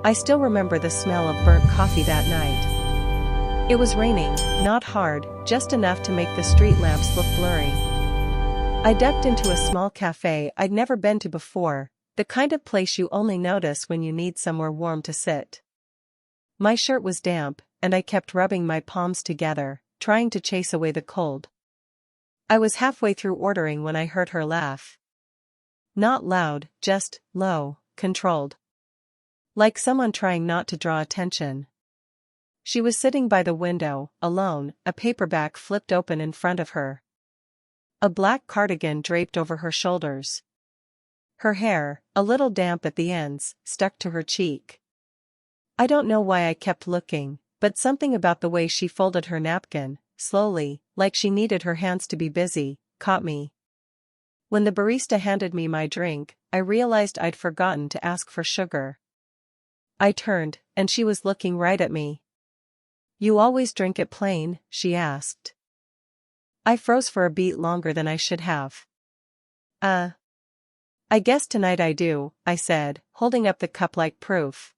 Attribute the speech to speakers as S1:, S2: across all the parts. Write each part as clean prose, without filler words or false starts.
S1: I still remember the smell of burnt coffee that night. It was raining, not hard, just enough to make the street lamps look blurry. I ducked into a small cafe I'd never been to before, the kind of place you only notice when you need somewhere warm to sit. My shirt was damp, and I kept rubbing my palms together, trying to chase away the cold. I was halfway through ordering when I heard her laugh. Not loud, just low, controlled. Like someone trying not to draw attention. She was sitting by the window, alone, a paperback flipped open in front of her. A black cardigan draped over her shoulders. Her hair, a little damp at the ends, stuck to her cheek. I don't know why I kept looking, but something about the way she folded her napkin, slowly, like she needed her hands to be busy, caught me. When the barista handed me my drink, I realized I'd forgotten to ask for sugar. I turned, and she was looking right at me. "You always drink it plain?" she asked. I froze for a beat longer than I should have. I guess tonight I do," I said, holding up the cup like proof.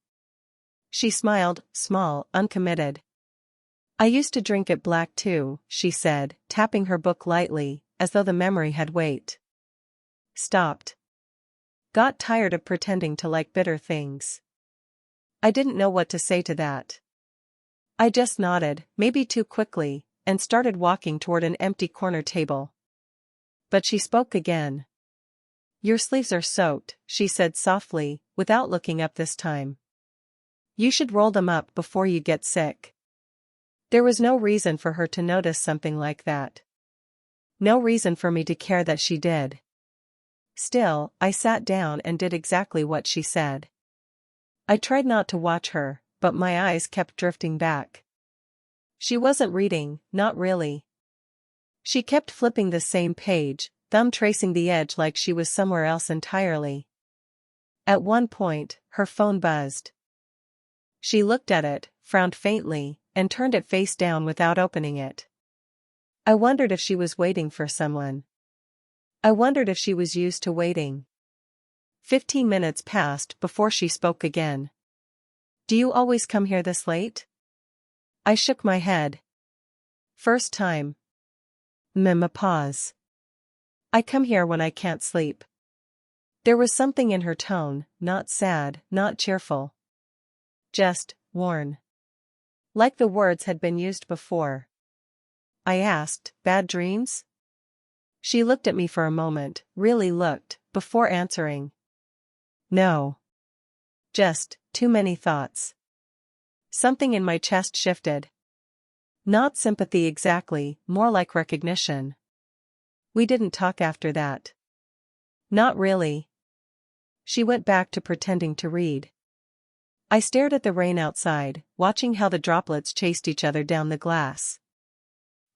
S1: She smiled, small, uncommitted. "I used to drink it black too," she said, tapping her book lightly, as though the memory had weight. Stopped. Got tired of pretending to like bitter things. I didn't know what to say to that. I just nodded, maybe too quickly, and started walking toward an empty corner table. But she spoke again. "Your sleeves are soaked," she said softly, without looking up this time. "You should roll them up before you get sick." There was no reason for her to notice something like that. No reason for me to care that she did. Still, I sat down and did exactly what she said. I tried not to watch her, but my eyes kept drifting back. She wasn't reading, not really. She kept flipping the same page, thumb tracing the edge like she was somewhere else entirely. At one point, her phone buzzed. She looked at it, frowned faintly, and turned it face down without opening it. I wondered if she was waiting for someone. I wondered if she was used to waiting. 15 minutes passed before she spoke again. "Do you always come here this late?" I shook my head. "First time." A pause. "I come here when I can't sleep." There was something in her tone, not sad, not cheerful. Just worn. Like the words had been used before. I asked, "Bad dreams?" She looked at me for a moment, really looked, before answering. "No. Just, too many thoughts." Something in my chest shifted. Not sympathy exactly, more like recognition. We didn't talk after that. Not really. She went back to pretending to read. I stared at the rain outside, watching how the droplets chased each other down the glass.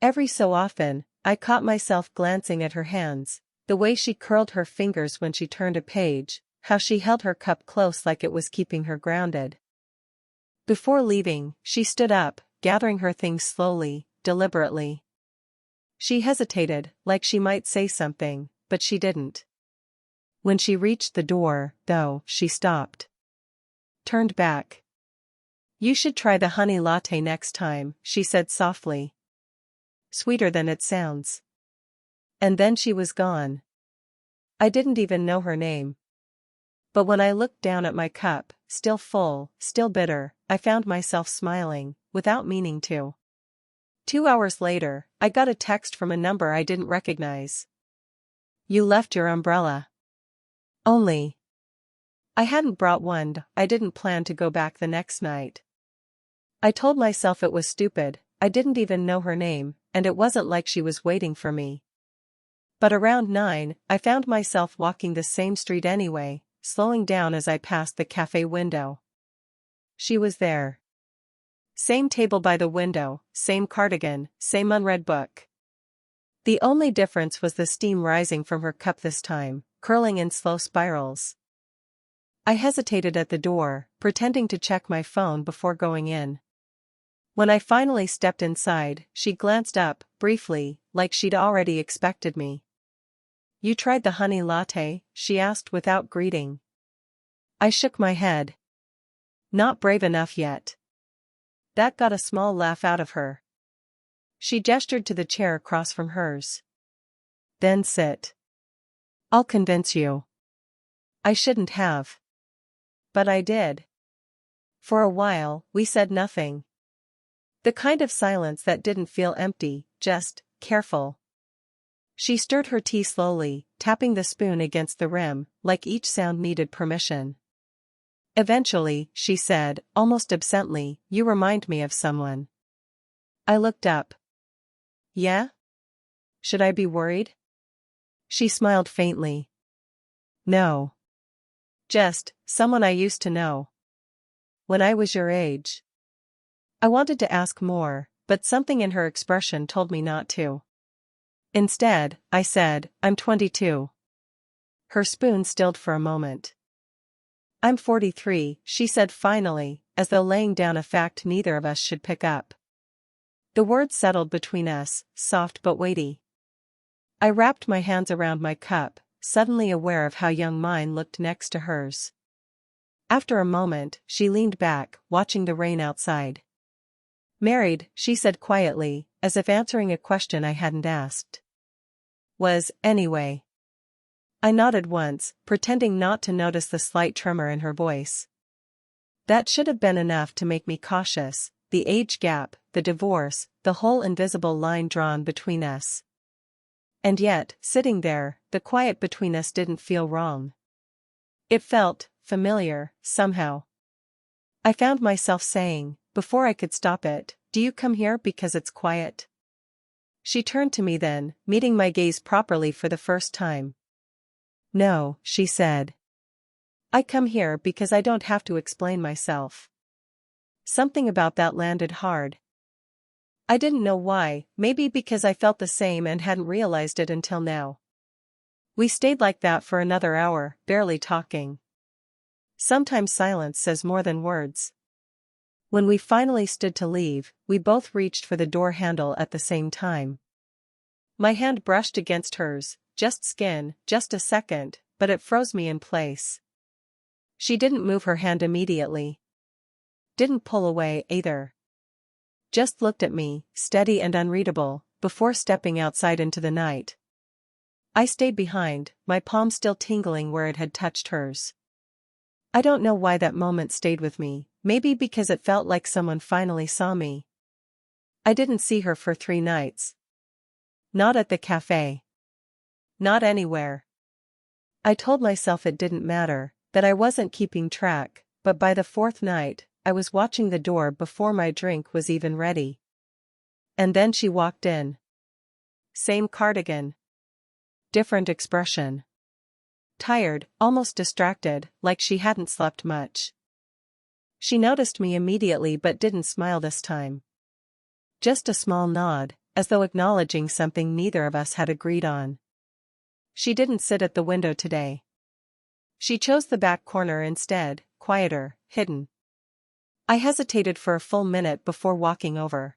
S1: Every so often, I caught myself glancing at her hands, the way she curled her fingers when she turned a page, how she held her cup close like it was keeping her grounded. Before leaving, she stood up, gathering her things slowly, deliberately. She hesitated, like she might say something, but she didn't. When she reached the door, though, she stopped. Turned back. "You should try the honey latte next time," she said softly. "Sweeter than it sounds." And then she was gone. I didn't even know her name. But when I looked down at my cup, still full, still bitter, I found myself smiling, without meaning to. 2 hours later, I got a text from a number I didn't recognize. "You left your umbrella." Only. I hadn't brought one, I didn't plan to go back the next night. I told myself it was stupid, I didn't even know her name, and it wasn't like she was waiting for me. But around 9, I found myself walking the same street anyway, slowing down as I passed the cafe window. She was there. Same table by the window, same cardigan, same unread book. The only difference was the steam rising from her cup this time, curling in slow spirals. I hesitated at the door, pretending to check my phone before going in. When I finally stepped inside, she glanced up, briefly, like she'd already expected me. "You tried the honey latte?" she asked without greeting. I shook my head. Not brave enough yet. That got a small laugh out of her. She gestured to the chair across from hers. Then sit. I'll convince you. I shouldn't have. But I did. For a while, we said nothing. The kind of silence that didn't feel empty, just careful. She stirred her tea slowly, tapping the spoon against the rim, like each sound needed permission. Eventually, she said, almost absently, "You remind me of someone." I looked up. Yeah? Should I be worried? She smiled faintly. No. Just, someone I used to know. When I was your age. I wanted to ask more, but something in her expression told me not to. Instead, I said, I'm 22. Her spoon stilled for a moment. I'm 43, she said finally, as though laying down a fact neither of us should pick up. The words settled between us, soft but weighty. I wrapped my hands around my cup, suddenly aware of how young mine looked next to hers. After a moment, she leaned back, watching the rain outside. Married, she said quietly, as if answering a question I hadn't asked. Was, anyway. I nodded once, pretending not to notice the slight tremor in her voice. That should have been enough to make me cautious, the age gap, the divorce, the whole invisible line drawn between us. And yet, sitting there, the quiet between us didn't feel wrong. It felt familiar, somehow. I found myself saying, before I could stop it, "Do you come here because it's quiet?" She turned to me then, meeting my gaze properly for the first time. No, she said. I come here because I don't have to explain myself. Something about that landed hard. I didn't know why, maybe because I felt the same and hadn't realized it until now. We stayed like that for another hour, barely talking. Sometimes silence says more than words. When we finally stood to leave, we both reached for the door handle at the same time. My hand brushed against hers, just skin, just a second, but it froze me in place. She didn't move her hand immediately. Didn't pull away, either. Just looked at me, steady and unreadable, before stepping outside into the night. I stayed behind, my palm still tingling where it had touched hers. I don't know why that moment stayed with me, maybe because it felt like someone finally saw me. I didn't see her for 3 nights. Not at the cafe. Not anywhere. I told myself it didn't matter, that I wasn't keeping track, but by the 4th night, I was watching the door before my drink was even ready. And then she walked in. Same cardigan. Different expression. Tired, almost distracted, like she hadn't slept much. She noticed me immediately but didn't smile this time. Just a small nod, as though acknowledging something neither of us had agreed on. She didn't sit at the window today. She chose the back corner instead, quieter, hidden. I hesitated for a full minute before walking over.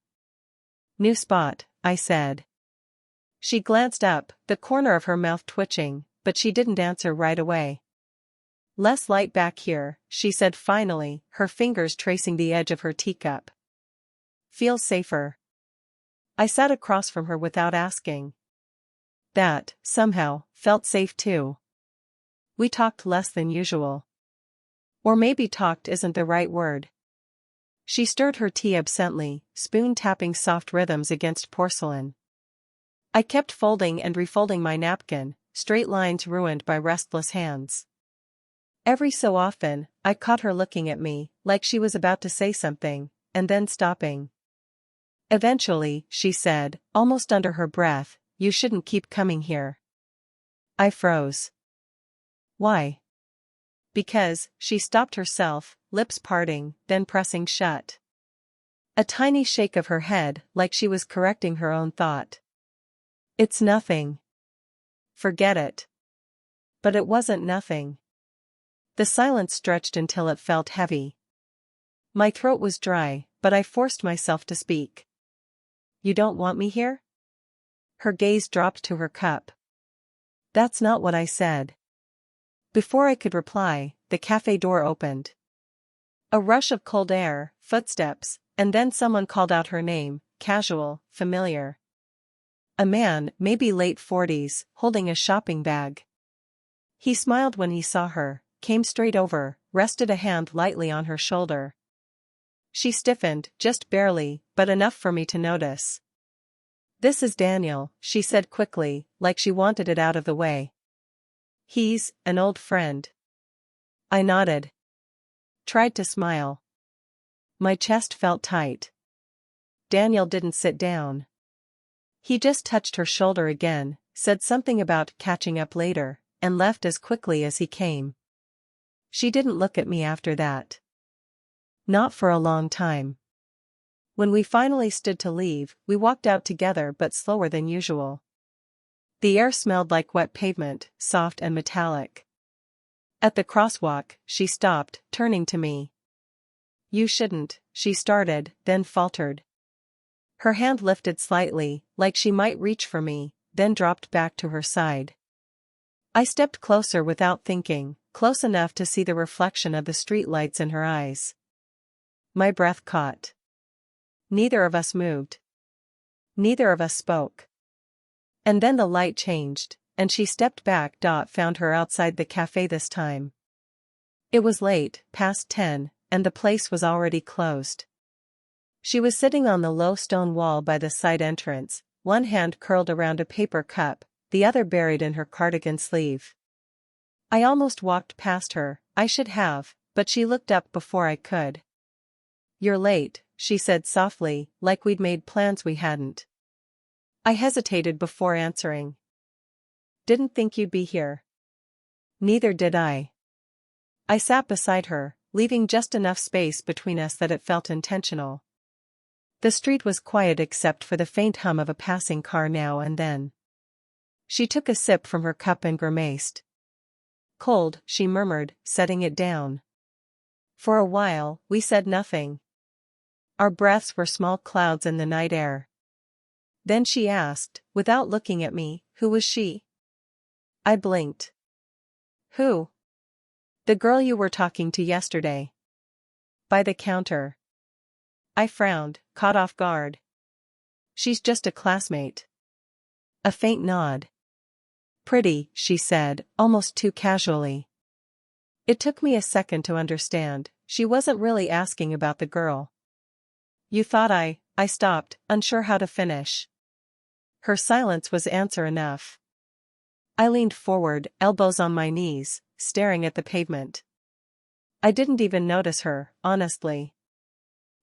S1: New spot, I said. She glanced up, the corner of her mouth twitching, but she didn't answer right away. Less light back here, she said finally, her fingers tracing the edge of her teacup. Feels safer. I sat across from her without asking. That, somehow, felt safe too. We talked less than usual. Or maybe talked isn't the right word. She stirred her tea absently, spoon tapping soft rhythms against porcelain. I kept folding and refolding my napkin, straight lines ruined by restless hands. Every so often, I caught her looking at me, like she was about to say something, and then stopping. Eventually, she said, almost under her breath, "You shouldn't keep coming here." I froze. Why? Because, she stopped herself, lips parting, then pressing shut. A tiny shake of her head, like she was correcting her own thought. It's nothing. Forget it. But it wasn't nothing. The silence stretched until it felt heavy. My throat was dry, but I forced myself to speak. You don't want me here? Her gaze dropped to her cup. That's not what I said. Before I could reply, the cafe door opened. A rush of cold air, footsteps, and then someone called out her name, casual, familiar. A man, maybe late 40s, holding a shopping bag. He smiled when he saw her, came straight over, rested a hand lightly on her shoulder. She stiffened, just barely, but enough for me to notice. "This is Daniel," she said quickly, like she wanted it out of the way. "He's an old friend." I nodded. Tried to smile. My chest felt tight. Daniel didn't sit down. He just touched her shoulder again, said something about catching up later, and left as quickly as he came. She didn't look at me after that. Not for a long time. When we finally stood to leave, we walked out together but slower than usual. The air smelled like wet pavement, soft and metallic. At the crosswalk, she stopped, turning to me. "You shouldn't," she started, then faltered. Her hand lifted slightly, like she might reach for me, then dropped back to her side. I stepped closer without thinking, close enough to see the reflection of the streetlights in her eyes. My breath caught. Neither of us moved. Neither of us spoke. And then the light changed, and she stepped back. Found her outside the cafe this time. It was late, past 10, and the place was already closed. She was sitting on the low stone wall by the side entrance, one hand curled around a paper cup, the other buried in her cardigan sleeve. I almost walked past her, I should have, but she looked up before I could. "You're late," she said softly, like we'd made plans we hadn't. I hesitated before answering. "Didn't think you'd be here." "Neither did I." I sat beside her, leaving just enough space between us that it felt intentional. The street was quiet except for the faint hum of a passing car now and then. She took a sip from her cup and grimaced. "Cold," she murmured, setting it down. For a while, we said nothing. Our breaths were small clouds in the night air. Then she asked, without looking at me, "Who was she?" I blinked. "Who?" "The girl you were talking to yesterday. By the counter." I frowned, caught off guard. "She's just a classmate." A faint nod. "Pretty," she said, almost too casually. It took me a second to understand, she wasn't really asking about the girl. "You thought I stopped, unsure how to finish." Her silence was answer enough. I leaned forward, elbows on my knees, staring at the pavement. I didn't even notice her, honestly.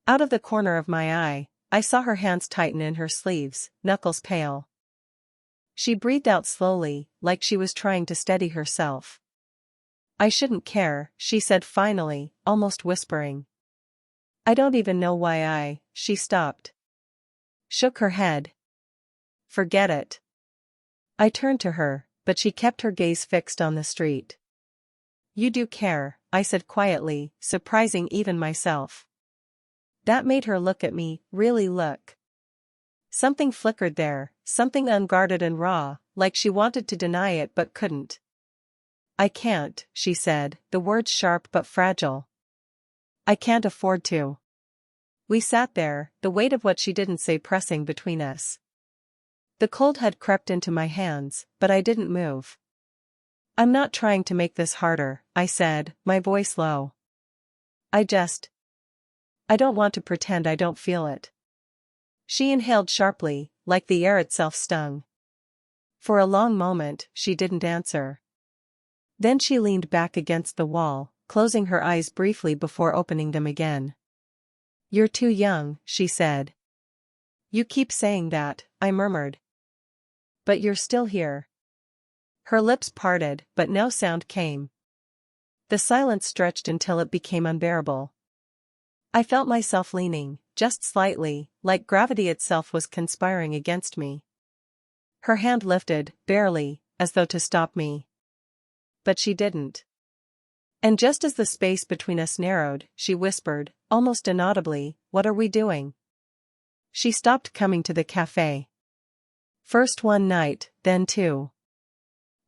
S1: Out of the corner of my eye, I saw her hands tighten in her sleeves, knuckles pale. She breathed out slowly, like she was trying to steady herself. "I shouldn't care," she said finally, almost whispering. "I don't even know why She stopped. Shook her head. "Forget it." I turned to her, but she kept her gaze fixed on the street. "You do care," I said quietly, surprising even myself. That made her look at me, really look. Something flickered there, something unguarded and raw, like she wanted to deny it but couldn't. "I can't," she said, the words sharp but fragile. "I can't afford to." We sat there, the weight of what she didn't say pressing between us. The cold had crept into my hands, but I didn't move. "I'm not trying to make this harder," I said, my voice low. I don't want to pretend I don't feel it." She inhaled sharply, like the air itself stung. For a long moment, she didn't answer. Then she leaned back against the wall, closing her eyes briefly before opening them again. "You're too young," she said. "You keep saying that," I murmured. "But you're still here." Her lips parted, but no sound came. The silence stretched until it became unbearable. I felt myself leaning, just slightly, like gravity itself was conspiring against me. Her hand lifted, barely, as though to stop me. But she didn't. And just as the space between us narrowed, she whispered, almost inaudibly, "What are we doing?" She stopped coming to the cafe. First one night, then two.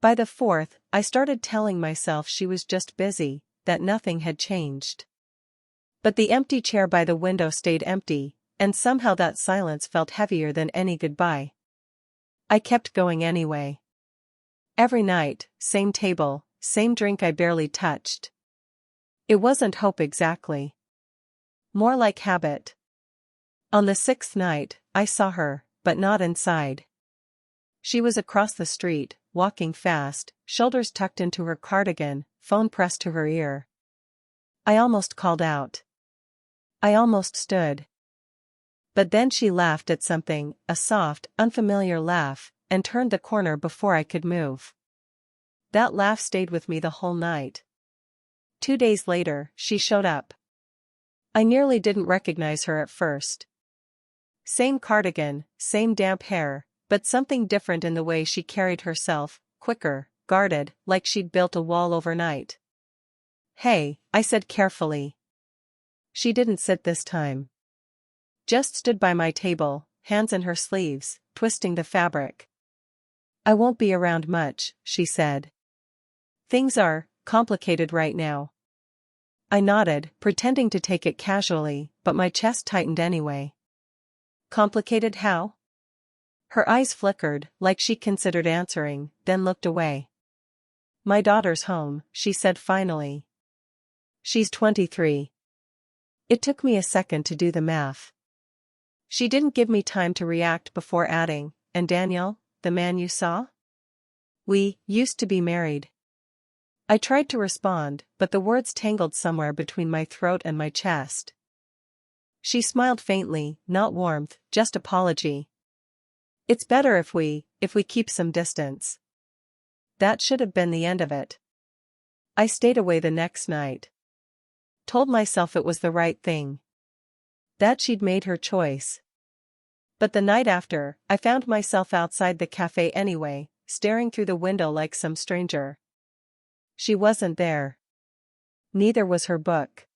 S1: By the fourth, I started telling myself she was just busy, that nothing had changed. But the empty chair by the window stayed empty, and somehow that silence felt heavier than any goodbye. I kept going anyway. Every night, same table, same drink I barely touched. It wasn't hope exactly. More like habit. On the sixth night, I saw her, but not inside. She was across the street, walking fast, shoulders tucked into her cardigan, phone pressed to her ear. I almost called out. I almost stood. But then she laughed at something, a soft, unfamiliar laugh, and turned the corner before I could move. That laugh stayed with me the whole night. 2 days later, she showed up. I nearly didn't recognize her at first. Same cardigan, same damp hair, but something different in the way she carried herself, quicker, guarded, like she'd built a wall overnight. "Hey," I said carefully. She didn't sit this time. Just stood by my table, hands in her sleeves, twisting the fabric. "I won't be around much," she said. "Things are complicated right now." I nodded, pretending to take it casually, but my chest tightened anyway. "Complicated how?" Her eyes flickered, like she considered answering, then looked away. "My daughter's home," she said finally. "She's 23. It took me a second to do the math. She didn't give me time to react before adding, "And Daniel, the man you saw? We used to be married." I tried to respond, but the words tangled somewhere between my throat and my chest. She smiled faintly, not warmth, just apology. "It's better if we keep some distance." That should have been the end of it. I stayed away the next night. Told myself it was the right thing. That she'd made her choice. But the night after, I found myself outside the cafe anyway, staring through the window like some stranger. She wasn't there. Neither was her book.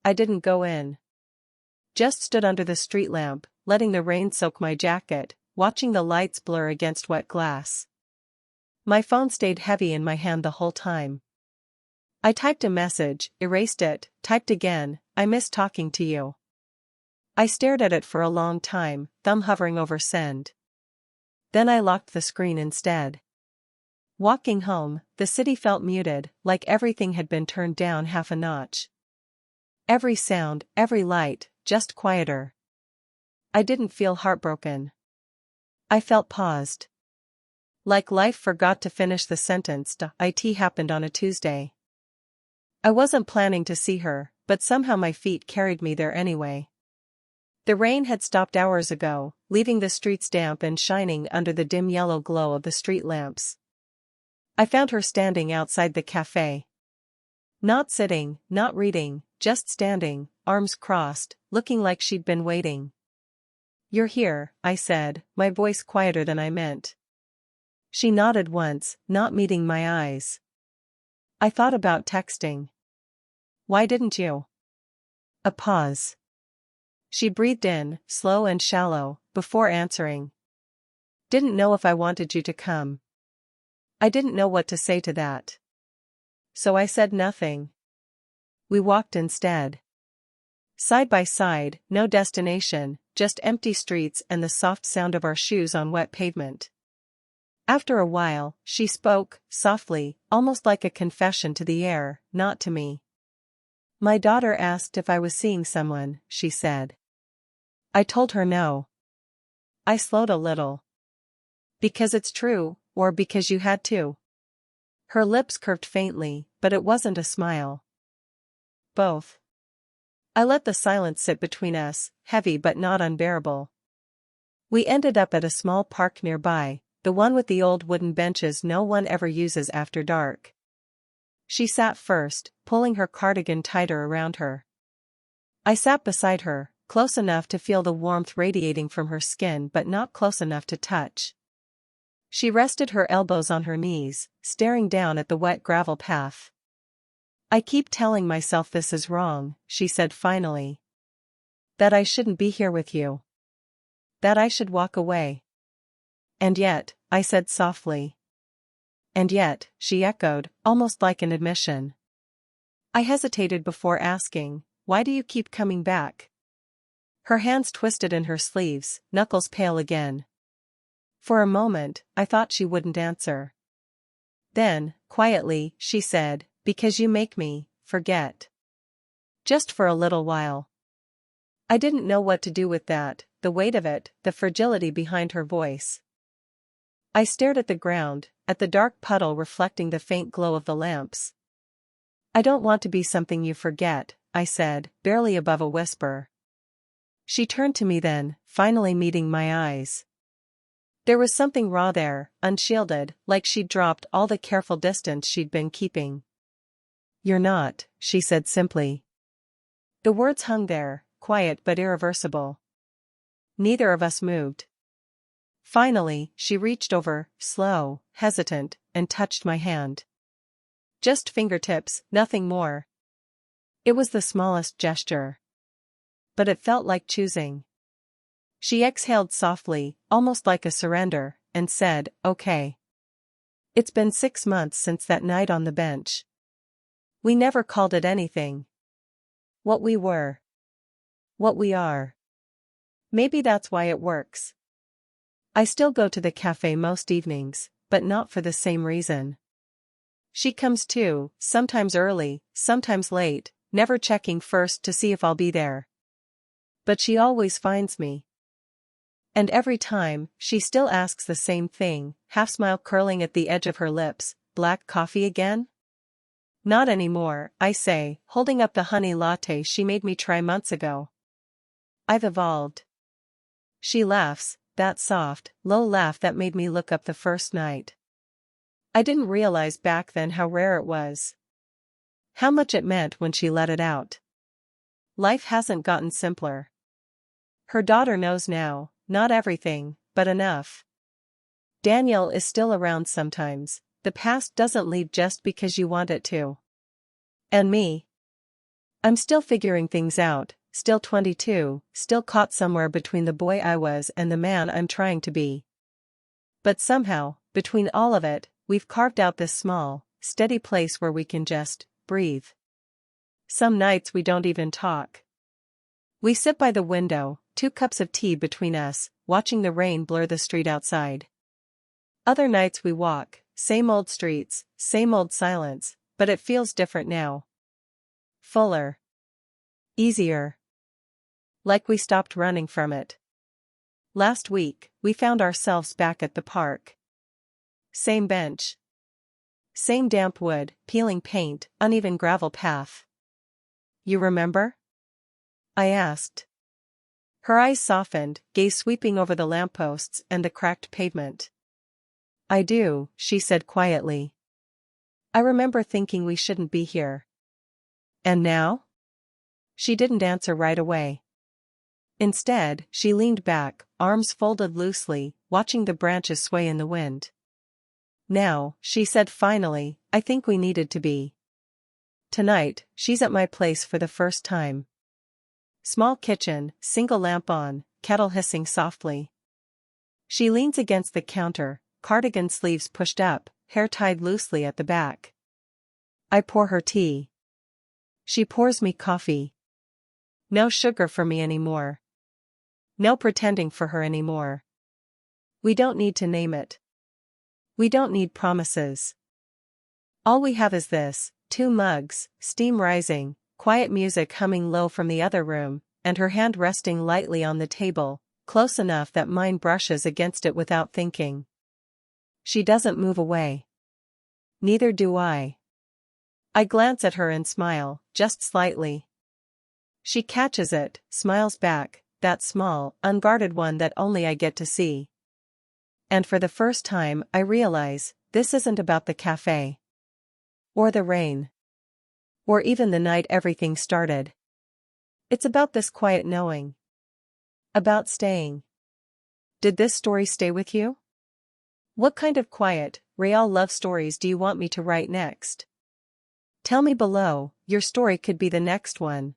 S1: I didn't go in. Just stood under the street lamp, letting the rain soak my jacket, watching the lights blur against wet glass. My phone stayed heavy in my hand the whole time. I typed a message, erased it, typed again, "I miss talking to you." I stared at it for a long time, thumb hovering over send. Then I locked the screen instead. Walking home, the city felt muted, like everything had been turned down half a notch. Every sound, every light, just quieter. I didn't feel heartbroken. I felt paused. Like life forgot to finish the sentence. "It happened on a Tuesday." I wasn't planning to see her, but somehow my feet carried me there anyway. The rain had stopped hours ago, leaving the streets damp and shining under the dim yellow glow of the street lamps. I found her standing outside the cafe. Not sitting, not reading, just standing, arms crossed, looking like she'd been waiting. "You're here," I said, my voice quieter than I meant. She nodded once, not meeting my eyes. "I thought about texting." "Why didn't you?" A pause. She breathed in, slow and shallow, before answering. "Didn't know if I wanted you to come." I didn't know what to say to that. So I said nothing. We walked instead. Side by side, no destination, just empty streets and the soft sound of our shoes on wet pavement. After a while, she spoke, softly, almost like a confession to the air, not to me. "My daughter asked if I was seeing someone," she said. I told her no. I slowed a little. "Because it's true, or because you had to?" Her lips curved faintly, but it wasn't a smile. "Both." I let the silence sit between us, heavy but not unbearable. We ended up at a small park nearby, the one with the old wooden benches no one ever uses after dark. She sat first, pulling her cardigan tighter around her. I sat beside her, close enough to feel the warmth radiating from her skin but not close enough to touch. She rested her elbows on her knees, staring down at the wet gravel path. "I keep telling myself this is wrong," she said finally. "That I shouldn't be here with you. That I should walk away." "And yet," I said softly. "And yet," she echoed, almost like an admission. I hesitated before asking, why do you keep coming back? Her hands twisted in her sleeves, knuckles pale again. For a moment, I thought she wouldn't answer. Then, quietly, she said, because you make me forget. Just for a little while. I didn't know what to do with that, the weight of it, the fragility behind her voice. I stared at the ground, at the dark puddle reflecting the faint glow of the lamps. I don't want to be something you forget, I said, barely above a whisper. She turned to me then, finally meeting my eyes. There was something raw there, unshielded, like she'd dropped all the careful distance she'd been keeping. You're not, she said simply. The words hung there, quiet but irreversible. Neither of us moved. Finally, she reached over, slow, hesitant, and touched my hand. Just fingertips, nothing more. It was the smallest gesture. But it felt like choosing. She exhaled softly, almost like a surrender, and said, okay. It's been 6 months since that night on the bench. We never called it anything. What we were. What we are. Maybe that's why it works. I still go to the cafe most evenings, but not for the same reason. She comes too, sometimes early, sometimes late, never checking first to see if I'll be there. But she always finds me. And every time, she still asks the same thing, half-smile curling at the edge of her lips, black coffee again? Not anymore, I say, holding up the honey latte she made me try months ago. I've evolved. She laughs, that soft, low laugh that made me look up the first night. I didn't realize back then how rare it was. How much it meant when she let it out. Life hasn't gotten simpler. Her daughter knows now, not everything, but enough. Daniel is still around sometimes. The past doesn't leave just because you want it to. And me? I'm still figuring things out, still 22, still caught somewhere between the boy I was and the man I'm trying to be. But somehow, between all of it, we've carved out this small, steady place where we can just breathe. Some nights we don't even talk. We sit by the window, 2 cups of tea between us, watching the rain blur the street outside. Other nights we walk, same old streets, same old silence, but it feels different now. Fuller. Easier. Like we stopped running from it. Last week, we found ourselves back at the park. Same bench. Same damp wood, peeling paint, uneven gravel path. You remember? I asked. Her eyes softened, gaze sweeping over the lampposts and the cracked pavement. I do, she said quietly. I remember thinking we shouldn't be here. And now? She didn't answer right away. Instead, she leaned back, arms folded loosely, watching the branches sway in the wind. Now, she said finally, I think we needed to be. Tonight, she's at my place for the first time. Small kitchen, single lamp on, kettle hissing softly. She leans against the counter, cardigan sleeves pushed up, hair tied loosely at the back. I pour her tea. She pours me coffee. No sugar for me anymore. No pretending for her anymore. We don't need to name it. We don't need promises. All we have is this, 2 mugs, steam rising, quiet music humming low from the other room, and her hand resting lightly on the table, close enough that mine brushes against it without thinking. She doesn't move away. Neither do I. I glance at her and smile, just slightly. She catches it, smiles back, that small, unguarded one that only I get to see. And for the first time, I realize, this isn't about the cafe. Or the rain. Or even the night everything started. It's about this quiet knowing. About staying. Did this story stay with you? What kind of quiet, real love stories do you want me to write next? Tell me below, your story could be the next one.